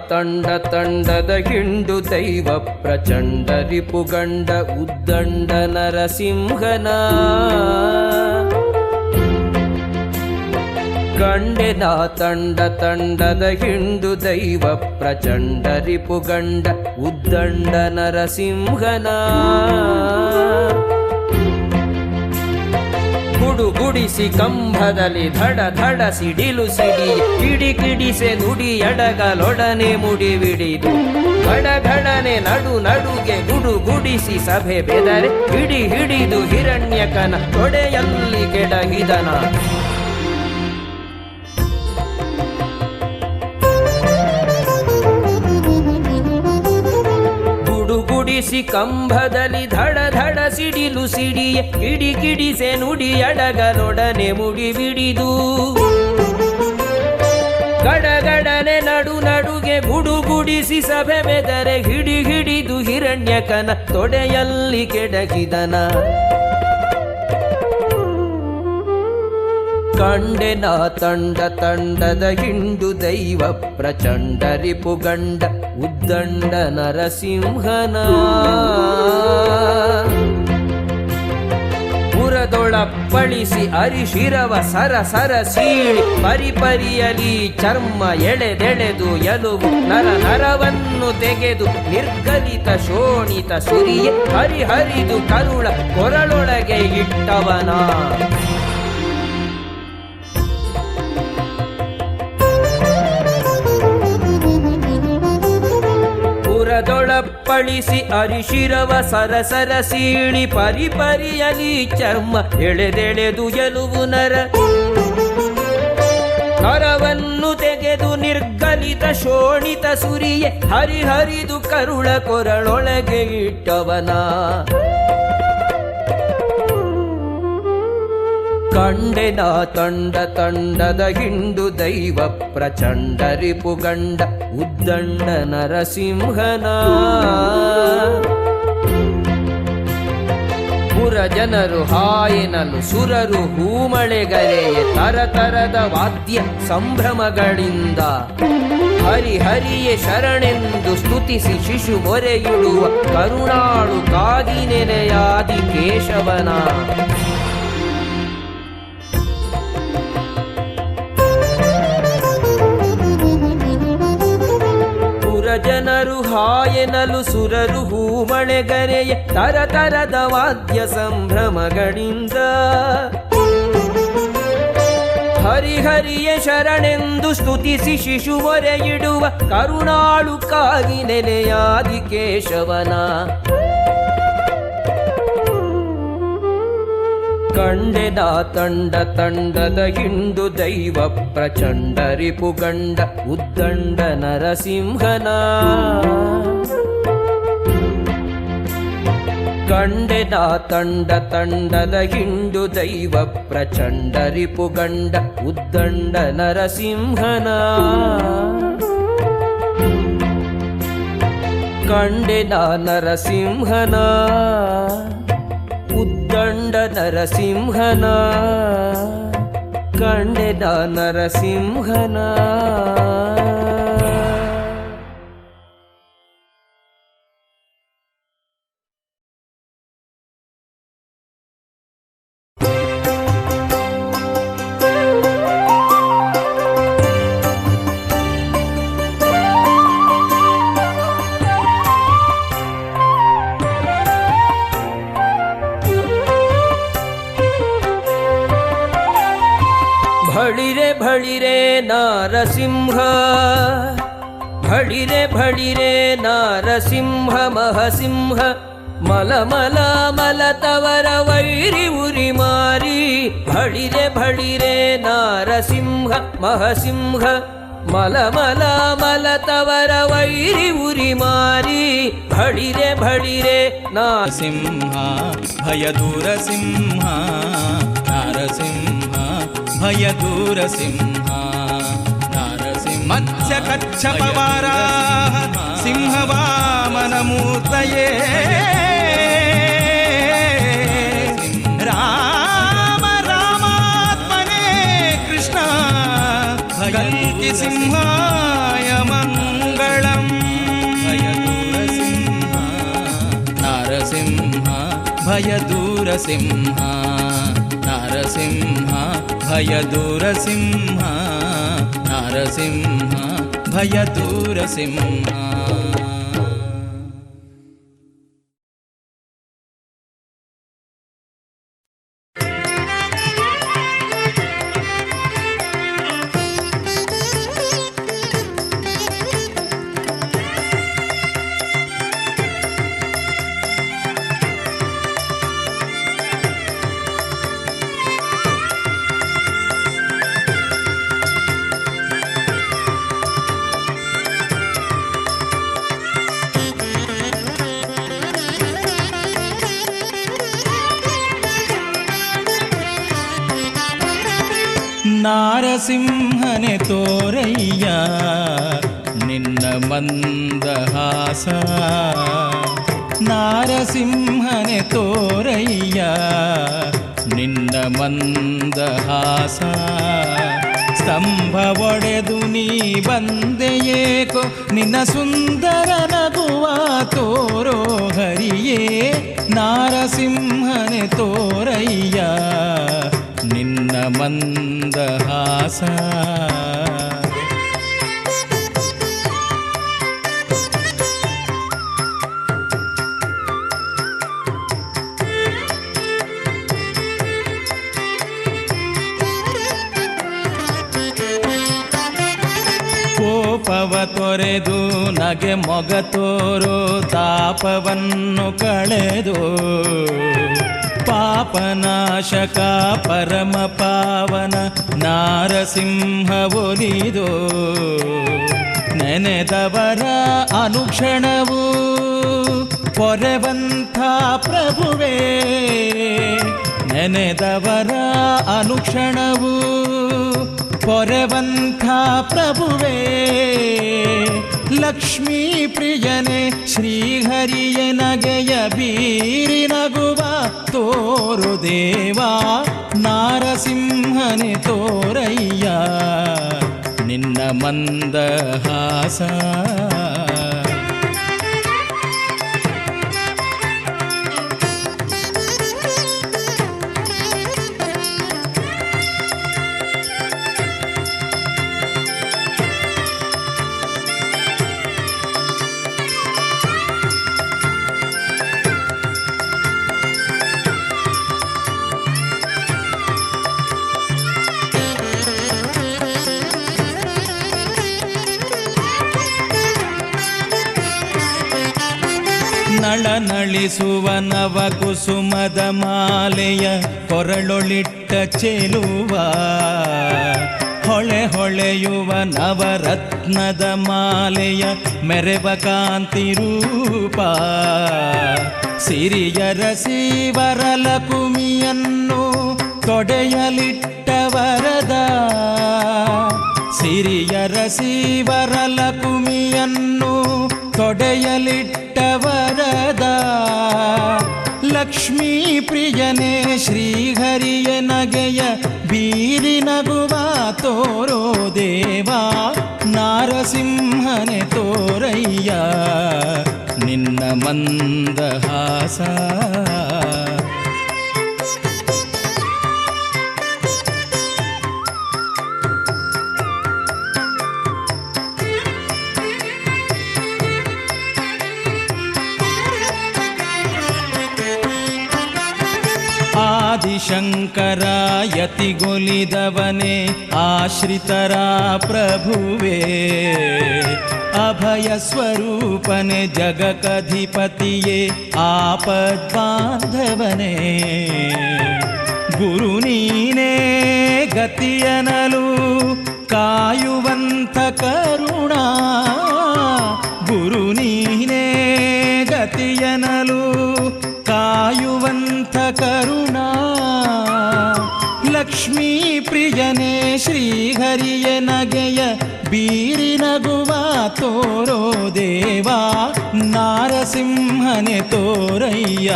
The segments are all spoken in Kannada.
ತಂಡ ತಂಡದ ಹಿಂಡು ದೈವ ಪ್ರಚಂಡ ರಿಪುಗಂಡ ಉದ್ದಂಡ ನರಸಿಂಹನ ಕಂಡೆನ ತಂಡ ತಂಡದ ಹಿಂಡು ದೈವ ಪ್ರಚಂಡ ರಿಪುಗಂಡ ಉದ್ದಂಡ ನರಸಿಂಹನ ಗುಡುಗುಡಿಸಿ ಕಂಬದಲ್ಲಿ ಧಡ ಧಡ ಸಿಡಿಲು ಸಿಡಿ ಕಿಡಿ ಕಿಡಿಸೆ ನುಡಿ ಎಡಗಲೊಡನೆ ಮುಡಿವಿಡಿದು ಗಡಗಡನೆ ನಡು ನಡುಗೆ ಗುಡುಗುಡಿಸಿ ಸಭೆ ಬೆದರೆ ಹಿಡಿ ಹಿಡಿದು ಹಿರಣ್ಯಕನ ತೊಡೆಯಲ್ಲಿ ಕೆಡಹಿದನ ಗುಡುಗುಡಿಸಿ ಕಂಬದಲ್ಲಿ ಧಡ ಧಡ ಸಿಡಿಲು ಸಿಡಿಯೆ ಕಿಡಿ ಕಿಡಿಸೆ ನುಡಿ ಎಡಗಲೊಡನೆ ಮುಡಿಬಿಡಿದು ಗಡಗಡನೆ ನಡು ನಡುಗೆ ಗುಡುಗುಡಿಸಿ ಸಭೆ ಬೆದರೆ ಹಿಡಿ ಹಿಡಿದು ಹಿರಣ್ಯಕನ ತೊಡೆಯಲ್ಲಿ ಕೆಡಗಿದನ ಕಂಡೆನ ತಂಡ ತಂಡದ ಹಿಂಡು ದೈವ ಪ್ರಚಂಡ ರಿಪುಗಂಡ ಉದ್ದಂಡ ನರಸಿಂಹನ ಪುರದೊಳಪ್ಪಳಿಸಿ ಅರಿಶಿರವ ಸರ ಸರ ಸೀಳಿ ಪರಿಪರಿಯಲಿ ಚರ್ಮ ಎಳೆದೆಳೆದು ಎಲುಬು ನರ ನರವನ್ನು ತೆಗೆದು ನಿರ್ಗಲಿತ ಶೋಣಿತ ಸುರಿಯೆ ಹರಿಹರಿದು ಕರುಳ ಕೊರಳೊಳಗೆ ಇಟ್ಟವನ ಪುರದೊಳಪ್ಪಳಿಸಿ ಅರಿಶಿರವ ಸರಸರ ಸೀಳಿ ಪರಿಪರಿಯಲಿ ಚರ್ಮ ಎಳೆದೆಳೆದು ಎಲುವು ನರವನ್ನು ತೆಗೆದು ನಿರ್ಗಲಿತ ಶೋಣಿತ ಸುರಿಯೆ ಹರಿಹರಿದು ಕರುಳ ಕೊರಳೊಳಗೆ ಇಟ್ಟವನ ಕಂಡೆನ ತಂಡ ತಂಡದ ಹಿಂಡು ದೈವ ಪ್ರಚಂಡ ರಿಪುಗಂಡ ಉದ್ದಂಡ ನರಸಿಂಹನ ಪುರ ಜನರು ಹಾಯೆನಲು ಸುರರು ಹೂಮಳೆಗರೆಯೇ ತರತರದ ವಾದ್ಯ ಸಂಭ್ರಮಗಳಿಂದ ಹರಿಹರಿಯೇ ಶರಣೆಂದು ಸ್ತುತಿಸಿ ಶಿಶು ಮೊರೆಯಿಡುವ ಕರುಣಾಳು ಕಾಗಿ ನೆನೆಯಾದಿ ಕೇಶವನ ಜನರು ಹಾಯೆನಲು ಸುರರು ಹೂಮಳೆಗರೆಯ ತರತರದ ವಾದ್ಯ ಸಂಭ್ರಮಗಳಿಂದ ಹರಿಹರಿಯ ಶರಣೆಂದು ಸ್ತುತಿಸಿ ಶಿಶು ಮೊರೆಯಿಡುವ ಕರುಣಾಳು ಕಾಗಿ ನೆನೆಯಾದಿ ಕೇಶವನ ಕಂಡೆನ ತಂಡ ತಂಡದ ಹಿಂಡು ದೈವ ಪ್ರಚಂಡ ರಿಪುಗಂಡ ಉದ್ದಂಡ ನರಸಿಂಹನ ಕಂಡೆನ ತಂಡ ತಂಡದ ಹಿಂಡು ದೈವ ಪ್ರಚಂಡ ರಿಪುಗಂಡ ಉದ್ದಂಡ ನರಸಿಂಹನ ಕಂಡೆನ ನರಸಿಂಹನ ಉದ್ದಂಡ ನರಸಿಂಹನ ಕಂಡೆನ ನರಸಿಂಹನ ಭಳಿರೆ ಭಳಿರೆ ನಾರಸಿಂಹ ಭಳಿರೆ ಭಳಿರೆ ನಾರಸಿಂಹ ಮಹಸಿಂಹ ಮಲಮಲ ಮಲತವರ ವೈರಿ ಉರಿ ಮಾರಿ ಭಳಿರೆ ಭಳಿರೆ ನಾರಸಿಂಹ ಮಹಸಿಂಹ ಮಲಮಲ ಮಲತವರ ವೈರಿ ಉರಿ ಮಾರಿ ಭಳಿರೆ ಭಳಿರೆ ನಾರಸಿಂಹ ಭಯದೂರ ಸಿಂಹ ನಾರಸಿಂಹ ಭಯದೂರ ಸಿಂಹ ನಾರಸಿಂಹ ಮತ್ಸ್ಯ ಕಚ್ಚಪ ವಾರಾಹ ಸಿಂಹ ವಾಮನ ಮೂರ್ತಯೇ ರಾಮ ರಾಮಾತ್ಮನೇ ಕೃಷ್ಣ ಕಲ್ಕಿ ಸಿಂಹಾಯ ಮಂಗಳಂ ಭಯದೂರ ಸಿಂಹ ನಾರಸಿಂಹ ಭಯದೂರ ಸಿಂಹ ನಾರಸಿಂಹ ಭಯದೂರ ಸಿಂಹ ನಾರಸಿಂಹ ಭಯದೂರ ಸಿಂಹ ನಾರಸಿಂಹನೆ ತೋರಯ್ಯ ನಿನ್ನ ಮಂದಹಾಸ ನಾರಸಿಂಹನೆ ತೋರಯ್ಯ ನಿನ್ನ ಮಂದಹಾಸ ಸ್ತಂಭ ಒಡೆದು ನೀ ಬಂದೆಯೇಕೋ ನಿನ್ನ ಸುಂದರ ನಗುವ ತೋರೋ ಹರಿಯೇ ನಾರಸಿಂಹನೆ ತೋರಯ್ಯ ನಿನ್ನ ಮಂದಹಾಸ ಕೋಪವ ತೊರೆದು ನಗೆ ಮೊಗ ತೋರೋ ತಾಪವನ್ನು ಕಳೆದು ಪಾಪನಾಶಕ ಪರಮ ಪಾವನ ನಾರಸಿಂಹ ಒಲಿದು ನೆನೆದವರ ಅನುಕ್ಷಣವು ಪೊರೆವಂಥ ಪ್ರಭುವೇ ನೆನೆದವರ ಅನುಕ್ಷಣವು ಪೊರೆವಂಥ ಪ್ರಭುವೇ ಲಕ್ಷ್ಮೀ ಪ್ರಿಯನೆ ಶ್ರೀಹರಿಯ ನಗೆಯ ಬೀರಿ ನಗುವ ತೋರು ದೇವಾ ನಾರಸಿಂಹನೆ ತೋರಯ್ಯ ನಿನ್ನ ಮಂದಹಾಸ ನಳನಳಿಸುವ ನವ ಕುಸುಮದ ಮಾಲೆಯ ಕೊರಳೊಳಿಟ್ಟ ಚೆಲುವ ಹೊಳೆ ಹೊಳೆಯುವ ನವರತ್ನದ ಮಾಲೆಯ ಮೆರೆವ ಕಾಂತಿ ರೂಪ ಸಿರಿಯರ ಸೀವರಲ ಕುಮಿಯನ್ನು ತೊಡೆಯಲಿಟ್ಟ ವರದ ಸಿರಿಯರ ಸೀವರಲ ಕುಮಿಯನ್ನು ತೊಡೆಯಲಿಟ್ಟ ವರದ ಲಕ್ಷ್ಮೀ ಪ್ರಿಯನೇ ಶ್ರೀಹರಿಯ ನಗೆಯ ಬೀರಿ ನಗುವ ತೋರೋ ದೇವಾ ನಾರಸಿಂಹನೆ ತೋರಯ್ಯ ನಿನ್ನ ಮಂದಹಾಸ ಆದಿಶಂಕರ ಯತಿಗೊಲಿದವನೇ ಆಶ್ರಿತರ ಪ್ರಭುವೇ ಅಭಯ ಸ್ವರೂಪನೆ ಜಗಕಧಿಪತಿಯೇ ಆಪದ್ಬಾಂಧವನೇ ಗುರು ನೀನೇ ಗತಿಯನಲು ಕಾಯುವಂತ ಕರುಣಾ ಗುರು ನೀನೇ ಗತಿಯನಲು ಕಾಯುವಂತ ಕರುಣಾ ಲಕ್ಷ್ಮೀ ಪ್ರಿಯನೇ ಶ್ರೀಹರಿಯ ನಗೆಯ ಬೀರಿ ನಗುವ ತೋರೋ ದೇವಾ ನಾರಸಿಂಹನೆ ತೋರಯ್ಯ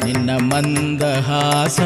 ನಿನ್ನ ಮಂದಹಾಸ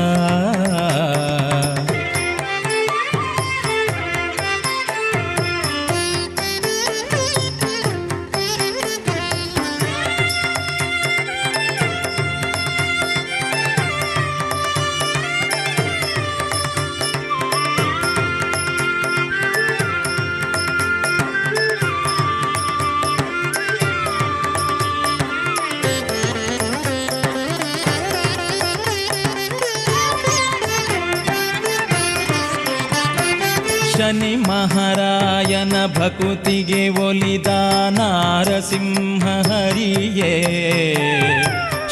ಶನಿ ಮಹಾರಾಯನ ಭಕುತಿಗೆ ಒಲಿದ ನಾರಸಿಂಹ ಹರಿಯೇ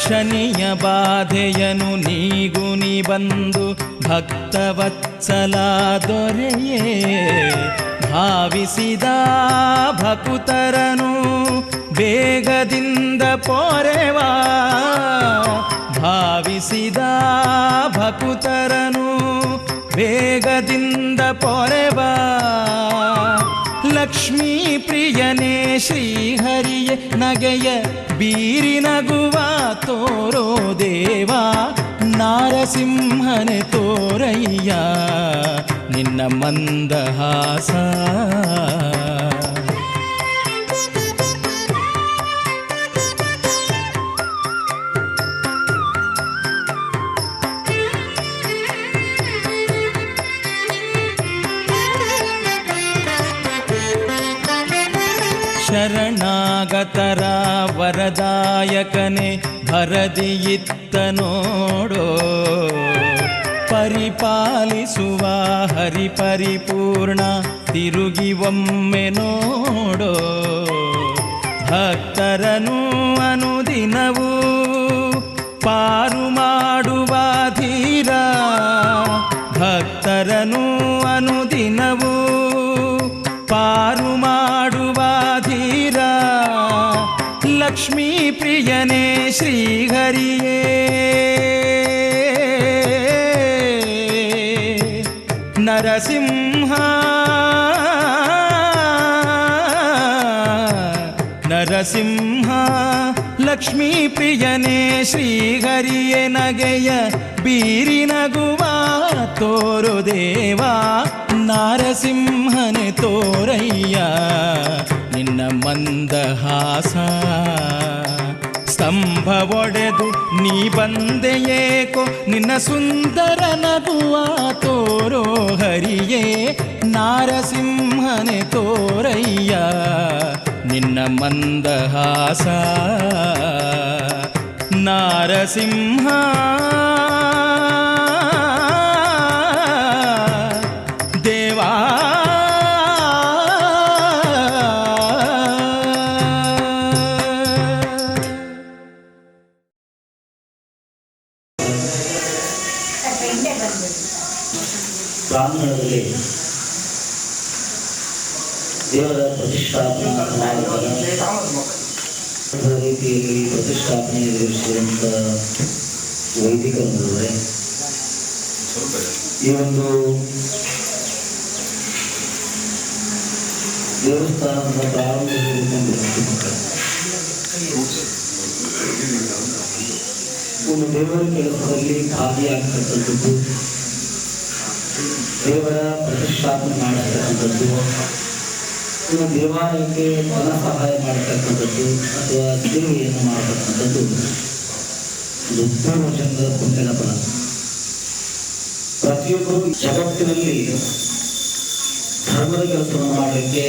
ಶನಿಯ ಬಾಧೆಯನು ನೀಗುನಿ ಬಂದು ಭಕ್ತವತ್ಸಲ ದೊರೆಯೇ ಭಾವಿಸಿದ ಭಕುತರನು ಬೇಗದಿಂದ ಪೊರೆವಾ ಭಾವಿಸಿದ ಭಕುತರನು ಬೇಗದಿಂದ ಪೊರೆವಾ ಲಕ್ಷ್ಮೀ ಪ್ರಿಯನೇ ಶ್ರೀಹರಿಯ ನಗೆಯ ಬೀರಿ ನಗುವ ತೋರೋ ದೇವಾ ನಾರಸಿಂಹನೆ ತೋರಯ್ಯ ನಿನ್ನ ಮಂದಹಾಸ ಶರಣಾಗತರ ವರದಾಯಕನೆ ಭರದಿಯಿತ್ತ ನೋಡೋ ಪರಿಪಾಲಿಸುವ ಹರಿ ಪರಿಪೂರ್ಣ ತಿರುಗಿ ಒಮ್ಮೆ ನೋಡೋ ಭಕ್ತರನು ಅನುದಿನವೂ ಪಾರು ಮಾಡುವ ಧೀರ ಭಕ್ತರನು ಅನುದಿನವೂ ಪಾರು ಮಾಡುವ ಧೀರ ಲಕ್ಷ್ಮೀ ಪ್ರಿಯ ಪ್ರಿಯನೇ ಶ್ರೀಹರಿಯೇ ನರಸಿಂಹ ನರಸಿಂಹ ಲಕ್ಷ್ಮೀ ಪ್ರಿಯನೇ ಶ್ರೀಹರಿಯೇ ನಗೆಯ ಬೀರಿ ನಗುವ ತೋರು ದೇವಾ ನಾರಸಿಂಹನೆ ತೋರಯ್ಯ ನಿನ್ನ ಮಂದಹಾಸ ಸ್ತಂಭ ಒಡೆದು ನೀ ಬಂದೆಯೇಕೋ ನಿನ್ನ ಸುಂದರ ನಗುವ ತೋರೋ ಹರಿಯೇ ನಾರಸಿಂಹನೆ ತೋರಯ್ಯ ನಿನ್ನ ಮಂದಹಾಸ ನಾರಸಿಂಹ ದೇವಾ ಬ್ರಾಹ್ಮಣರಲ್ಲಿ ದೇವರ ಪ್ರತಿಷ್ಠಾಪನಾ ರೀತಿಯಲ್ಲಿ ಪ್ರತಿಷ್ಠಾಪನೆ ಎದುರಿಸಿದಂಥ ವೈದಿಕರಿದ್ದಾರೆ. ಈ ಒಂದು ದೇವಸ್ಥಾನದ ಪ್ರಾರಂಭದಲ್ಲಿ ಒಂದು ದೇವರ ಕೆಲಸದಲ್ಲಿ ಭಾಗಿಯಾಗ್ತಕ್ಕಂಥದ್ದು, ದೇವರ ಪ್ರತಿಷ್ಠಾಪನೆ ಮಾಡತಕ್ಕಂಥದ್ದು, ಇನ್ನು ದೇವಾಲಯಕ್ಕೆ ಧನ ಸಹಾಯ ಮಾಡತಕ್ಕಂಥದ್ದು ಅಥವಾ ಸೇವೆಯನ್ನು ಮಾಡತಕ್ಕಂಥದ್ದು ಇದು ಪೂರ್ವಜನ್ಮದ ಪುಣ್ಯದ ಫಲ. ಪ್ರತಿಯೊಬ್ಬರು ಜಗತ್ತಿನಲ್ಲಿ ಧರ್ಮದ ಕೆಲಸವನ್ನು ಮಾಡಲಿಕ್ಕೆ,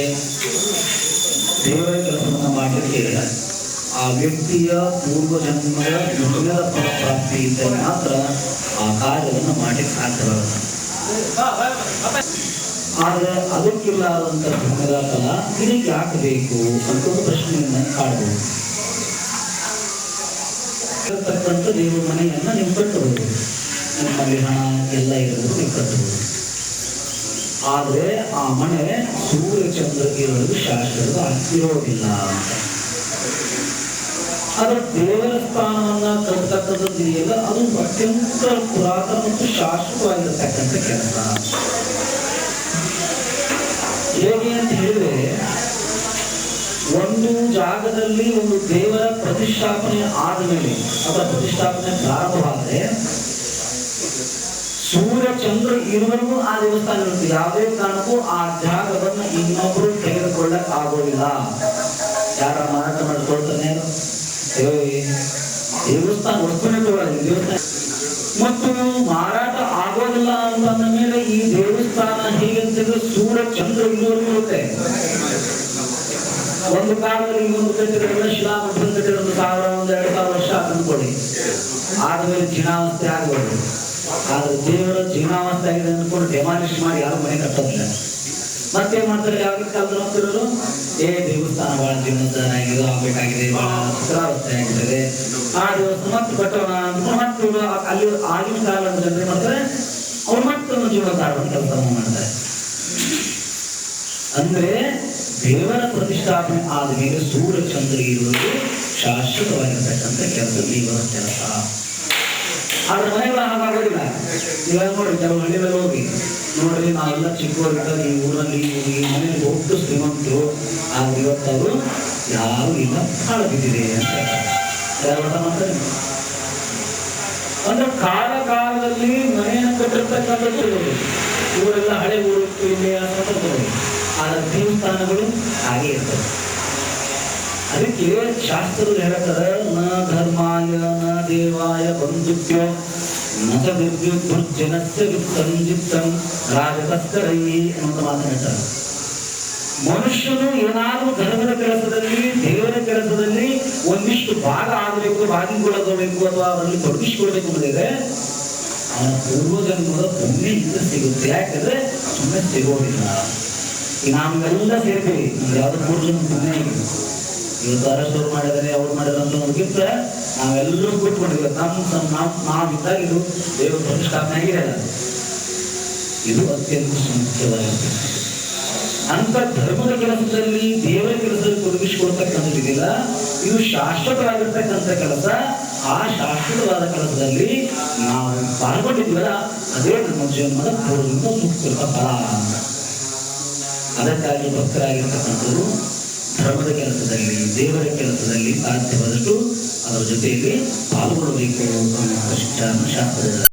ದೇವರ ಕೆಲಸವನ್ನು ಮಾಡಲಿಕ್ಕೆ ಆ ವ್ಯಕ್ತಿಯ ಪೂರ್ವಜನ್ಮದ ಪುಣ್ಯದ ಫಲ ಪ್ರಾಪ್ತಿ ಇದ್ದರೆ ಮಾತ್ರ ಆ ಕಾರ್ಯವನ್ನು ಮಾಡಲಿಕ್ಕೆ ಸಾಧ್ಯವಾಗುತ್ತೆ. ಆದರೆ ಅದಕ್ಕಿಲ್ಲಾದಂಥ ಪುಣ್ಯದ ಫಲ ಇದಕ್ಕೆ ಯಾಕೆ ಬೇಕು ಅಂತ ಒಂದು ಪ್ರಶ್ನೆಯನ್ನ ಕಾಡಬಹುದು. ಇರತಕ್ಕಂಥ ದೇವರ ಮನೆಯನ್ನ ನೀವು ಕಟ್ಟಬಹುದು, ನಿಮ್ಮಲ್ಲಿ ಹಣ ಎಲ್ಲ ಇರೋದು ನೀವು ಕಟ್ಟಬಹುದು. ಆದರೆ ಆ ಮನೆ ಸೂರ್ಯ ಚಂದ್ರ ಇರೋದು ಶಾಸ್ತ್ರದ ಇರೋದಿಲ್ಲ ಅಂತ. ಅದರ ದೇವರ ಸ್ಥಾನವನ್ನ ಕಟ್ಟತಕ್ಕಂಥದ್ದು ಇದೆಯಲ್ಲ, ಅದು ಅತ್ಯಂತ ಪುರಾತನ ಮತ್ತು ಶಾಶ್ವತವಾಗಿರತಕ್ಕಂಥ ಕೆಲಸ. ಹೇಗೆ ಅಂತ ಹೇಳಿದ್ರೆ, ಒಂದು ಜಾಗದಲ್ಲಿ ಒಂದು ದೇವರ ಪ್ರತಿಷ್ಠಾಪನೆ ಆದಮೇಲೆ ಅಥವಾ ಪ್ರತಿಷ್ಠಾಪನೆ ಪ್ರಾರಂಭವಾದರೆ ಸೂರ್ಯ ಚಂದ್ರ ಇರುವವರೆಗೂ ಆ ದೇವಸ್ಥಾನ ಇರುತ್ತೆ. ಯಾವುದೇ ಕಾರಣಕ್ಕೂ ಆ ಜಾಗವನ್ನು ಇನ್ನೊಬ್ರು ತೆಗೆದುಕೊಳ್ಳಕ್ ಆಗೋದಿಲ್ಲ. ಯಾರ ಮಾರಾಟ ಮಾಡಿಕೊಳ್ತಾನೆ ದೇವಸ್ಥಾನ ವಸ್ತುನೇ ದೇವಸ್ಥಾನ ಮತ್ತು ಮಾರಾಟ ಆಗೋದಿಲ್ಲ ಅಂತ ಮೇಲೆ ಈ ದೇವಸ್ಥಾನ ಹೇಗಂತಂದ್ರೆ ಸೂರ್ಯ ಚಂದ್ರ ಇರುವವರೆಗೂ ಇರುತ್ತೆ. ಒಂದು ಕಾಲದಲ್ಲಿ ಒಂದು ಕಟ್ಟಿದ್ರೆ ಶಿಲಾಮಠ ಕಟ್ಟಿದ್ರೆ 1000-2000 ವರ್ಷ ಅಂದ್ಕೊಳ್ಳಿ, ಆದ್ಮೇಲೆ ಜೀರ್ಣಾವಸ್ಥೆ ಆಗ್ಬೋದು. ಆದ್ರೆ ದೇವರ ಜೀರ್ಣಾವಸ್ಥೆ ಆಗಿದೆ ಅಂದ್ಕೊಂಡು ಡೆಮಾಲಿಷ್ ಮಾಡಿ ಯಾರು ಮನೆ ಕಟ್ಟೋದಿಲ್ಲ. ಮತ್ತೇನ್ ಮಾಡ್ತಾರೆ, ಯಾವ ಕಾಲದವರು ದೇವಸ್ಥಾನ ಬಹಳ ಜೀರ್ಣೋದ್ಧಾರ ಆಗಿದೆ, ಆಗ್ಬೇಕಾಗಿದೆ, ಬಹಳ ಸುಖಾವಸ್ಥೆ ಆಗಿದ್ದಾರೆ, ಆ ದೇವಸ್ಥಾನ ಮತ್ತೆ ಕಟ್ಟೋಣ ಅಂದ್ಕೊಂಡು ಮತ್ತೆ ಅಲ್ಲಿ ಆಗಿನ ಕಾಲದ ಜನರು ಮಾಡ್ತಾರೆ, ಅವ್ರು ಮತ್ತೊಂದು ಜೀರ್ಣೋದ್ಧಾರವನ್ನು ಕೆಲಸವನ್ನು ಮಾಡ್ತಾರೆ. ಅಂದ್ರೆ ದೇವರ ಪ್ರತಿಷ್ಠಾಪನೆ ಆದ ಮೇಲೆ ಸೂರ್ಯ ಚಂದ್ರ ಇರುವುದು ಶಾಶ್ವತವಾಗಿರ್ತಕ್ಕಂಥ ಕೆಲಸ ದೇವರ ಕೆಲಸ. ಆದ್ರೆ ಮನೆಗಳ ಹಾಗಾಗೋದಿಲ್ಲ. ಇವಾಗ ನೋಡಿ, ಕೆಲವು ಹಳ್ಳಿಗಳಲ್ಲಿ ಹೋಗಿ ನೋಡ್ರಿ, ನಾವೆಲ್ಲ ಚಿಕ್ಕವರಿದ್ದಾಗ ಈ ಊರಲ್ಲಿ ಈ ಮನೆಯಲ್ಲಿ ಹೋಗ್ತು ಶ್ರೀಮಂತರು, ಆದ್ರೆ ಇವತ್ತವರು ಯಾರು ಇಲ್ಲ, ಹಾಳು ಬಿದ್ದಿದೆ ಅಂತ ಹೇಳ್ತಾರೆ. ಮಾಡ್ತಾರೆ ಅಂದ್ರೆ ಕಾಲ ಕಾಲದಲ್ಲಿ ಮನೆಯನ್ನು ಕಟ್ಟಿರ್ತಕ್ಕಂಥದ್ದು ಊರೆಲ್ಲ ಹಳೆ ಊರು ಇಲ್ಲಿ ಆದ್ರೆ ದೇವಸ್ಥಾನಗಳು ಹಾಗೆ ಇರ್ತವೆ. ಅದಕ್ಕೆ ಶಾಸ್ತ್ರದಲ್ಲಿ ಹೇಳ್ತಾರೆ, ನ ಧರ್ಮಾಯ ನ ದೇವಾಯ ಬಂಧುತ್ವ ನ ದುರ್ಜನಸ್ಯ ವಿತ್ತಂ ರಾಜತಸ್ಕರೈ ಅಂತ ಮಾತನಾಡ್ತಾರೆ. ಮನುಷ್ಯನು ಏನಾದರೂ ಧರ್ಮದ ಕೆಲಸದಲ್ಲಿ, ದೇವರ ಕೆಲಸದಲ್ಲಿ ಒಂದಿಷ್ಟು ಭಾಗ ಆಗಬೇಕು, ಭಾಗಿಗೊಳ್ಳಬೇಕು ಅಥವಾ ಅವರಲ್ಲಿ ತೊಡಗಿಸಿಕೊಳ್ಬೇಕು ಅಂದಿದ್ರೆ ಅವನ ಪೂರ್ವಜನ್ಮದ ಪುಣ್ಯ ಇಂದ ಸಿಗುತ್ತೆ. ಯಾಕಂದ್ರೆ ಸುಮ್ಮನೆ ಸಿಗೋದಿಲ್ಲ. ನಾವೆಲ್ಲ ಸೇರ್ತೀವಿ, ನಮ್ಗೆ ಯಾವ್ದು ಪೂರ್ವಜನ್ಮ ಪುಣ್ಯ ಇದೆ. ಇವತ್ತು ಅರಸವ್ರು ಮಾಡಿದರೆ ಅವ್ರು ಮಾಡಿದ್ರೆ ಅಂತ ನಮಗಿಂತ ನಾವೆಲ್ಲರೂ ಕೂತ್ಕೊಂಡಿಲ್ಲ. ನಾವಿದ್ದಾಗ ಇದು ದೇವರ ಪ್ರತಿಷ್ಠಾಪನೆ ಆಗಿರಲ್ಲ. ಇದು ಅತ್ಯಂತ ಮುಖ್ಯವಾಗಿರುತ್ತೆ. ಅಂತ ಧರ್ಮದ ಕೆಲಸದಲ್ಲಿ, ದೇವರ ಕೆಲಸದಲ್ಲಿ ತೊಡಗಿಸಿಕೊಳ್ಳ ನಡೆಸಿಕೊಡ್ತಕ್ಕಂಥದ್ದಿಲ್ಲ, ಇದು ಶಾಶ್ವತವಾಗಿರ್ತಕ್ಕಂಥ ಕೆಲಸ. ಆ ಶಾಶ್ವತವಾದ ಕೆಲಸದಲ್ಲಿ ನಾವು ಪಾಲ್ಗೊಂಡಿದ್ವಲ್ಲ, ಅದೇ ನಮ್ಮ ಜನ್ಮದ ಪೂರ್ವದಿಂದ ಸುಖಕೃತ ಫಲ ಅಂತ. ಅದಕ್ಕಾಗಿ ಭಕ್ತರಾಗಿರ್ತಕ್ಕಂಥವರು ಧರ್ಮದ ಕೆಲಸದಲ್ಲಿ, ದೇವರ ಕೆಲಸದಲ್ಲಿ ಸಾಧ್ಯವಾದಷ್ಟು ಅದರ ಜೊತೆಯಲ್ಲಿ ಪಾಲ್ಗೊಳ್ಳಬೇಕು ಅನ್ನೋ ಶಿಕ್ಷಣ ಶಾಸ್ತ್ರದಲ್ಲಿ